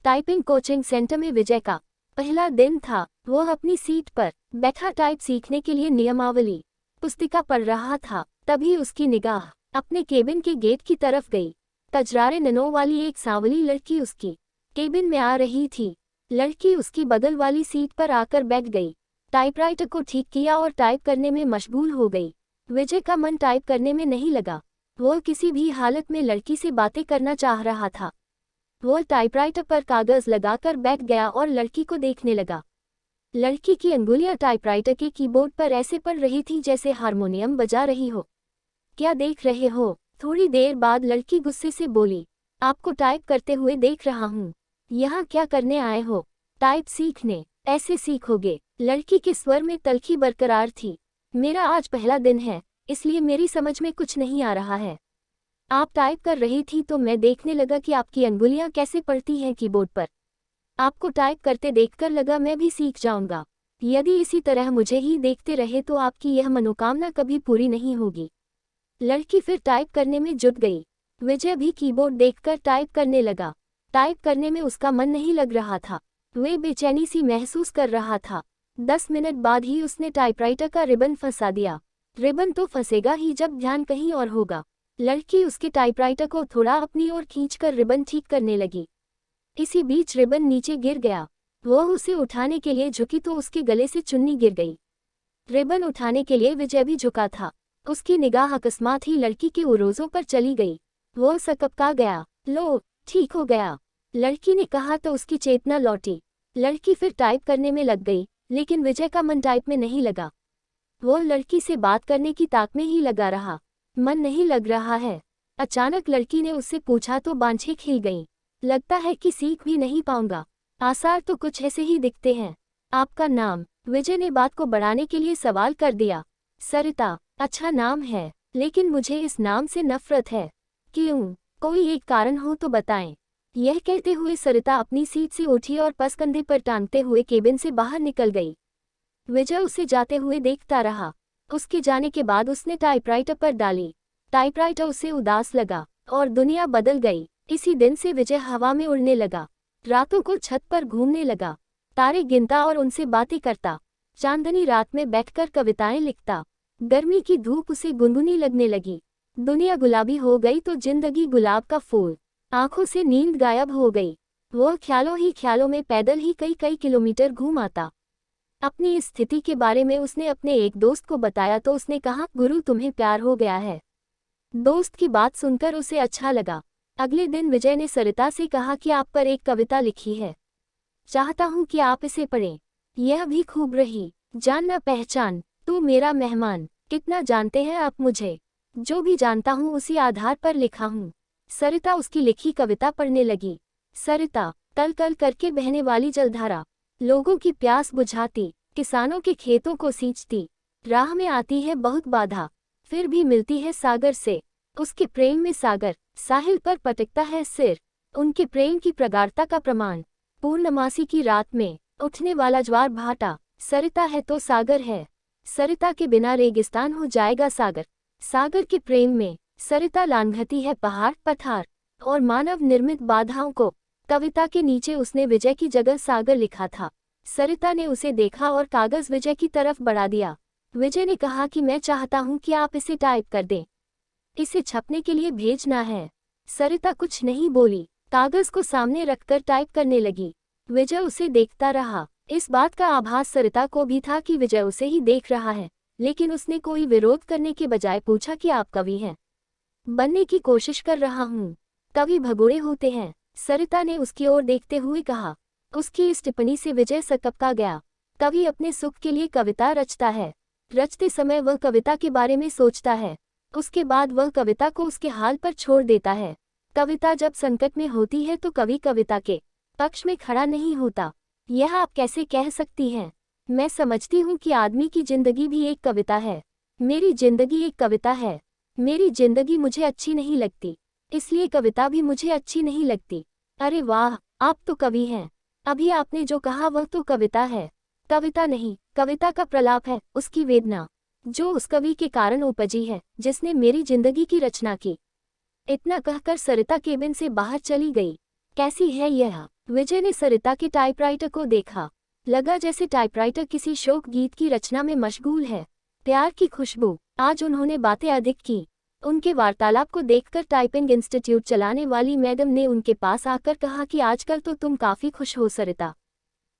Typing coaching centre में विजय का पहला दिन था। वो अपनी सीट पर बैठा टाइप सीखने के लिए नियमावली पुस्तिका पढ़ रहा था। तभी उसकी निगाह अपने केबिन के गेट की तरफ गई। कजरारे ननों वाली एक सांवली लड़की उसकी केबिन में आ रही थी। लड़की उसकी बगल वाली सीट पर आकर बैठ गई, टाइपराइटर को ठीक किया और टाइप करने में मशगूल हो गई। विजय का मन टाइप करने में नहीं लगा। वो किसी भी हालत में लड़की से बातें करना चाह रहा था। वो टाइपराइटर पर कागज लगाकर बैठ गया और लड़की को देखने लगा। लड़की की अंगुलियां टाइपराइटर के कीबोर्ड पर ऐसे पड़ रही थी जैसे हारमोनियम बजा रही हो। क्या देख रहे हो? थोड़ी देर बाद लड़की गुस्से से बोली, आपको टाइप करते हुए देख रहा हूँ। यहाँ क्या करने आए हो? टाइप सीखने। ऐसे सीखोगे? लड़की के स्वर में तल्खी बरकरार थी। मेरा आज पहला दिन है, इसलिए मेरी समझ में कुछ नहीं आ रहा है। आप टाइप कर रही थी तो मैं देखने लगा कि आपकी अंगुलियां कैसे पड़ती हैं कीबोर्ड पर। आपको टाइप करते देखकर लगा मैं भी सीख जाऊंगा। यदि इसी तरह मुझे ही देखते रहे तो आपकी यह मनोकामना कभी पूरी नहीं होगी। लड़की फिर टाइप करने में जुट गई। विजय भी कीबोर्ड देखकर टाइप करने लगा। टाइप करने में उसका मन नहीं लग रहा था। वे बेचैनी सी महसूस कर रहा था। 10 मिनट बाद ही उसने टाइपराइटर का रिबन फंसा दिया। रिबन तो फंसेगा ही जब ध्यान कहीं और होगा। लड़की उसके टाइपराइटर को थोड़ा अपनी ओर खींचकर रिबन ठीक करने लगी। इसी बीच रिबन नीचे गिर गया। वो उसे उठाने के लिए झुकी तो उसके गले से चुन्नी गिर गई। रिबन उठाने के लिए विजय भी झुका था। उसकी निगाह अकस्मात ही लड़की के उरोजों पर चली गई। वो सकपका गया। लो, ठीक हो गया, लड़की ने कहा तो उसकी चेतना लौटी। लड़की फिर टाइप करने में लग गई, लेकिन विजय का मन टाइप में नहीं लगा। वो लड़की से बात करने की ताक में ही लगा रहा। मन नहीं लग रहा है। अचानक लड़की ने उससे पूछा तो बांछें खिल गईं। लगता है कि सीख भी नहीं पाऊंगा। आसार तो कुछ ऐसे ही दिखते हैं। आपका नाम? विजय ने बात को बढ़ाने के लिए सवाल कर दिया। सरिता। अच्छा नाम है, लेकिन मुझे इस नाम से नफरत है। क्यों? कोई एक कारण हो तो बताएं। यह कहते हुए सरिता अपनी सीट से उठी और पस कंधे पर टांगते हुए केबिन से बाहर निकल गई। विजय उसे जाते हुए देखता रहा। उसके जाने के बाद उसने टाइपराइटर पर डाली। टाइपराइटर उसे उदास लगा और दुनिया बदल गई। इसी दिन से विजय हवा में उड़ने लगा। रातों को छत पर घूमने लगा, तारे गिनता और उनसे बातें करता। चांदनी रात में बैठकर कविताएं लिखता। गर्मी की धूप उसे गुनगुनी लगने लगी। दुनिया गुलाबी हो गई तो जिंदगी गुलाब का फूल। आंखों से नींद गायब हो गई। वो ख्यालों ही ख्यालों में पैदल ही कई कई किलोमीटर घूम आता। अपनी इस स्थिति के बारे में उसने अपने एक दोस्त को बताया तो उसने कहा, गुरु तुम्हें प्यार हो गया है। दोस्त की बात सुनकर उसे अच्छा लगा। अगले दिन विजय ने सरिता से कहा कि आप पर एक कविता लिखी है, चाहता हूं कि आप इसे पढ़ें। यह भी खूब रही। जान न पहचान, तू मेरा मेहमान। कितना जानते हैं आप मुझे? जो भी जानता हूं उसी आधार पर लिखा हूं। सरिता उसकी लिखी कविता पढ़ने लगी। सरिता। तल तल करके बहने वाली जलधारा, लोगों की प्यास बुझाती, किसानों के खेतों को सींचती। राह में आती है बहुत बाधा, फिर भी मिलती है सागर से। उसके प्रेम में सागर साहिल पर पटकता है सिर। उनके प्रेम की प्रगाढ़ता का प्रमाण पूर्णमासी की रात में उठने वाला ज्वार भाटा। सरिता है तो सागर है। सरिता के बिना रेगिस्तान हो जाएगा सागर। सागर के प्रेम में सरिता लांघती है पहाड़ पठार और मानव निर्मित बाधाओं को। कविता के नीचे उसने विजय की जगह सागर लिखा था। सरिता ने उसे देखा और कागज विजय की तरफ बढ़ा दिया। विजय ने कहा कि मैं चाहता हूं कि आप इसे टाइप कर दें। इसे छपने के लिए भेजना है। सरिता कुछ नहीं बोली, कागज को सामने रखकर टाइप करने लगी। विजय उसे देखता रहा। इस बात का आभास सरिता को भी था कि विजय उसे ही देख रहा है, लेकिन उसने कोई विरोध करने के बजाय पूछा कि आप कवि हैं? बनने की कोशिश कर रहा हूँ। कवि भगोड़े होते हैं, सरिता ने उसकी ओर देखते हुए कहा। उसकी इस टिप्पणी से विजय सकपका गया। कवि अपने सुख के लिए कविता रचता है। रचते समय वह कविता के बारे में सोचता है, उसके बाद वह कविता को उसके हाल पर छोड़ देता है। कविता जब संकट में होती है तो कवि कविता के पक्ष में खड़ा नहीं होता। यह आप कैसे कह सकती हैं? मैं समझती हूँ कि आदमी की जिंदगी भी एक कविता है। मेरी जिंदगी एक कविता है। मेरी जिंदगी मुझे अच्छी नहीं लगती, इसलिए कविता भी मुझे अच्छी नहीं लगती। अरे वाह, आप तो कवि हैं। अभी आपने जो कहा वह तो कविता है। कविता नहीं, कविता का प्रलाप है, उसकी वेदना, जो उस कवि के कारण उपजी है जिसने मेरी जिंदगी की रचना की। इतना कहकर सरिता केबिन से बाहर चली गई। कैसी है यह? विजय ने सरिता के टाइपराइटर को देखा। लगा जैसे टाइपराइटर किसी शोक गीत की रचना में मशगूल है। प्यार की खुशबू। आज उन्होंने बातें अधिक की। उनके वार्तालाप को देखकर टाइपिंग इंस्टीट्यूट चलाने वाली मैडम ने उनके पास आकर कहा कि आजकल तो तुम काफी खुश हो सरिता।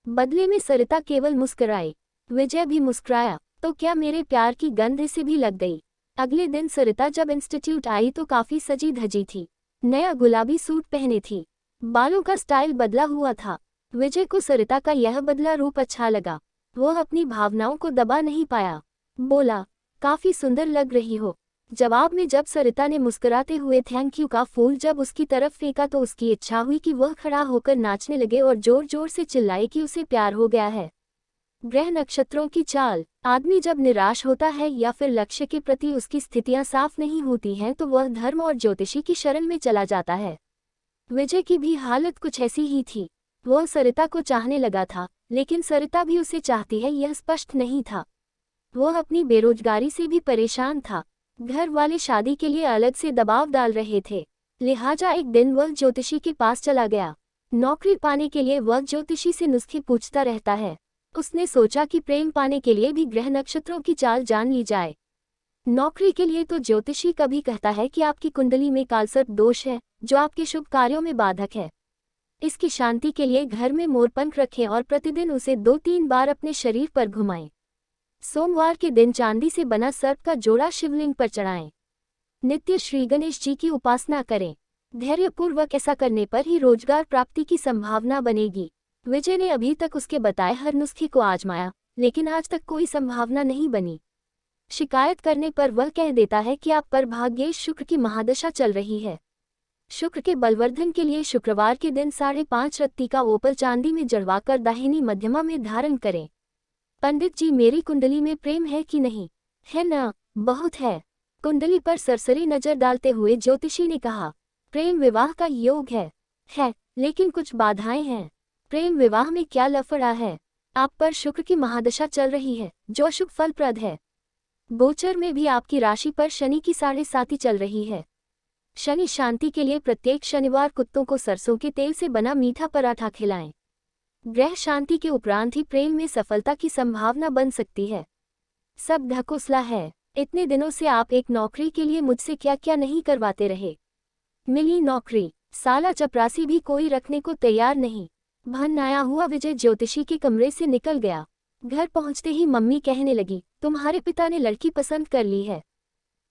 बदले में सरिता केवल मुस्कुराई। विजय भी मुस्कुराया। तो क्या मेरे प्यार की गंध इसे भी लग गई? अगले दिन सरिता जब इंस्टीट्यूट आई तो काफी सजी धजी थी। नया गुलाबी सूट पहने थी। बालों का स्टाइल बदला हुआ था। विजय को सरिता का यह बदला रूप अच्छा लगा। वो अपनी भावनाओं को दबा नहीं पाया। बोला, काफी सुंदर लग रही हो। जवाब में जब सरिता ने मुस्कुराते हुए थैंक यू का फूल जब उसकी तरफ फेंका तो उसकी इच्छा हुई कि वह खड़ा होकर नाचने लगे और जोर जोर से चिल्लाए कि उसे प्यार हो गया है। ग्रह नक्षत्रों की चाल। आदमी जब निराश होता है या फिर लक्ष्य के प्रति उसकी स्थितियां साफ नहीं होती हैं तो वह धर्म और ज्योतिषी की शरण में चला जाता है। विजय की भी हालत कुछ ऐसी ही थी। वह सरिता को चाहने लगा था, लेकिन सरिता भी उसे चाहती है यह स्पष्ट नहीं था। वह अपनी बेरोजगारी से भी परेशान था। घर वाले शादी के लिए अलग से दबाव डाल रहे थे। लिहाजा एक दिन वह ज्योतिषी के पास चला गया। नौकरी पाने के लिए वह ज्योतिषी से नुस्खे पूछता रहता है। उसने सोचा कि प्रेम पाने के लिए भी ग्रह नक्षत्रों की चाल जान ली जाए। नौकरी के लिए तो ज्योतिषी कभी कहता है कि आपकी कुंडली में कालसर्प दोष है, जो आपके शुभ कार्यों में बाधक है। इसकी शांति के लिए घर में मोरपंख रखें और प्रतिदिन उसे 2-3 बार अपने शरीर पर घुमाएं। सोमवार के दिन चांदी से बना सर्प का जोड़ा शिवलिंग पर चढ़ाएं। नित्य श्री गणेश जी की उपासना करें। धैर्यपूर्वक ऐसा करने पर ही रोजगार प्राप्ति की संभावना बनेगी। विजय ने अभी तक उसके बताए हर नुस्खे को आजमाया, लेकिन आज तक कोई संभावना नहीं बनी। शिकायत करने पर वह कह देता है कि आप पर भाग्येश शुक्र की महादशा चल रही है। शुक्र के बलवर्धन के लिए शुक्रवार के दिन 5.5 रत्ती का ओपल चांदी में जड़वाकर दाहिनी मध्यमा में धारण करें। पंडित जी, मेरी कुंडली में प्रेम है कि नहीं? है ना? बहुत है। कुंडली पर सरसरी नजर डालते हुए ज्योतिषी ने कहा, प्रेम विवाह का योग है, लेकिन कुछ बाधाएं हैं। प्रेम विवाह में क्या लफड़ा है? आप पर शुक्र की महादशा चल रही है, जो अशुभ फलप्रद है। गोचर में भी आपकी राशि पर शनि की 7.5 चल रही है। शनि शांति के लिए प्रत्येक शनिवार कुत्तों को सरसों के तेल से बना मीठा पराठा खिलाएं। ग्रह शांति के उपरांत ही प्रेम में सफलता की संभावना बन सकती है। सब ढकोसला है। इतने दिनों से आप एक नौकरी के लिए मुझसे क्या क्या नहीं करवाते रहे। मिली नौकरी, साला चपरासी भी कोई रखने को तैयार नहीं। भन आया हुआ विजय ज्योतिषी के कमरे से निकल गया। घर पहुंचते ही मम्मी कहने लगी, तुम्हारे पिता ने लड़की पसंद कर ली है।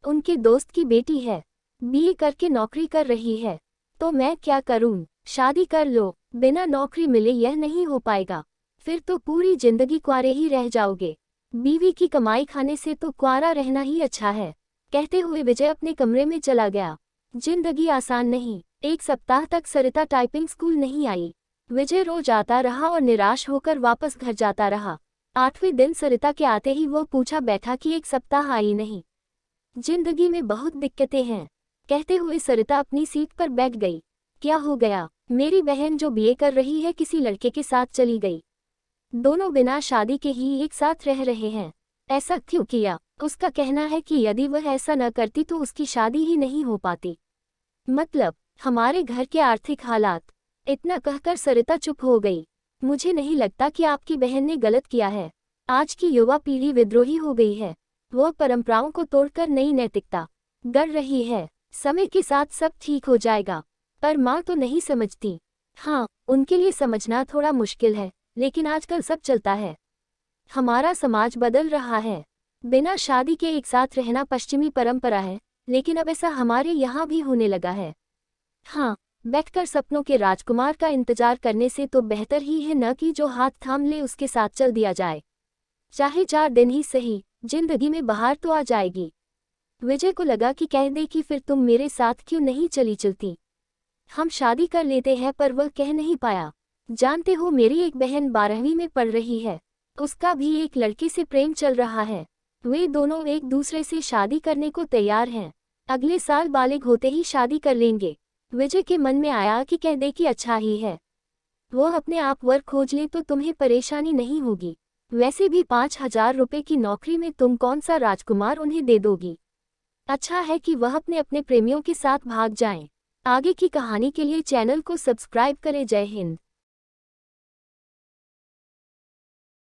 उनके दोस्त की बेटी है, बीए करके नौकरी कर रही है। तो मैं क्या करूं? शादी कर लो। बिना नौकरी मिले यह नहीं हो पाएगा। फिर तो पूरी जिंदगी कुंवारे ही रह जाओगे। बीवी की कमाई खाने से तो कुंवारा रहना ही अच्छा है। कहते हुए विजय अपने कमरे में चला गया। जिंदगी आसान नहीं। 1 सप्ताह तक सरिता टाइपिंग स्कूल नहीं आई। विजय रोज आता रहा और निराश होकर वापस घर जाता रहा। 8वें दिन सरिता के आते ही वो पूछा बैठा कि 1 सप्ताह आई नहीं। जिंदगी में बहुत दिक्कतें हैं, कहते हुए सरिता अपनी सीट पर बैठ गई। क्या हो गया? मेरी बहन जो बीए कर रही है किसी लड़के के साथ चली गई। दोनों बिना शादी के ही एक साथ रह रहे हैं। ऐसा क्यों किया? उसका कहना है कि यदि वह ऐसा न करती तो उसकी शादी ही नहीं हो पाती। मतलब हमारे घर के आर्थिक हालात। इतना कहकर सरिता चुप हो गई। मुझे नहीं लगता कि आपकी बहन ने गलत किया है। आज की युवा पीढ़ी विद्रोही हो गई है। वह परंपराओं को तोड़कर नई नैतिकता गढ़ रही है। समय के साथ सब ठीक हो जाएगा। पर माँ तो नहीं समझती। हाँ, उनके लिए समझना थोड़ा मुश्किल है, लेकिन आजकल सब चलता है। हमारा समाज बदल रहा है। बिना शादी के एक साथ रहना पश्चिमी परंपरा है, लेकिन अब ऐसा हमारे यहाँ भी होने लगा है। हाँ, बैठकर सपनों के राजकुमार का इंतजार करने से तो बेहतर ही है न कि जो हाथ थाम ले उसके साथ चल दिया जाए। चाहे 4 दिन ही सही, जिंदगी में बहार तो आ जाएगी। विजय को लगा कि कह दे कि फिर तुम मेरे साथ क्यों नहीं चलती। हम शादी कर लेते हैं, पर वह कह नहीं पाया। जानते हो, मेरी एक बहन 12वीं में पढ़ रही है। उसका भी एक लड़के से प्रेम चल रहा है। वे दोनों एक दूसरे से शादी करने को तैयार हैं। अगले साल बालिग होते ही शादी कर लेंगे। विजय के मन में आया कि कह दे कि अच्छा ही है। वो अपने आप वर्क खोज ले तो तुम्हें परेशानी नहीं होगी। वैसे भी 5,000 रुपये की नौकरी में तुम कौन सा राजकुमार उन्हें दे दोगी। अच्छा है कि वह अपने प्रेमियों के साथ भाग जाएं। आगे की कहानी के लिए चैनल को सब्सक्राइब करें। जय हिंद।